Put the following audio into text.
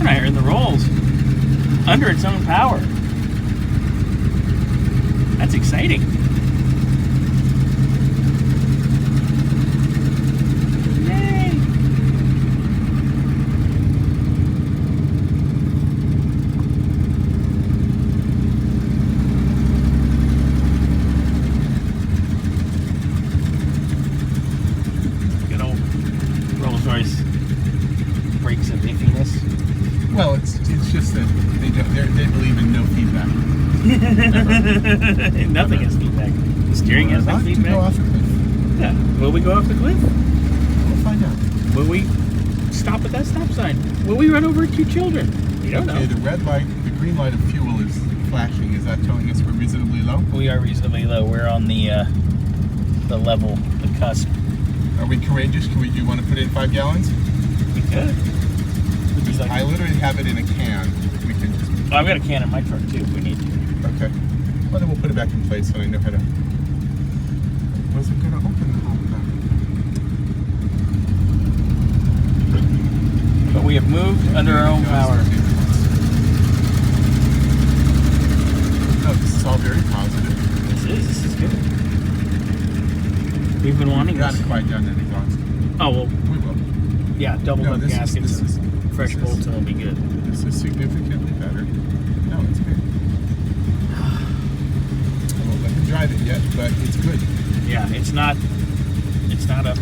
and I are in the Rolls under its own power. That's exciting. Yay! Good old Rolls Royce breaks of iffiness. Well, it's just that they believe in no feedback. Nothing has feedback. The steering has no feedback. To go off the cliff. Yeah. Will we go off the cliff? We'll find out. Will we stop at that stop sign? Will we run over 2 children? We don't know. Okay, the red light, the green light of fuel is flashing. Is that telling us we're reasonably low? We are reasonably low. We're on the level, the cusp. Are we courageous? Do you want to put in 5 gallons? We could. I literally have it in a can. We can just... Oh, I've got a can in my truck too if we need to. Okay. Well, then we'll put it back in place so I know how to... Wasn't going to open the whole thing. But we have moved under our own power. No, this is all very positive. This is good. We've been wanting Not this. quite done any exhaust. Oh, well, We will. yeah, double No, up this gaskets is- and fresh this is- bolts and it'll be good. This is significantly better. No, it's good. I won't let him drive it yet, but it's good. Yeah, it's not a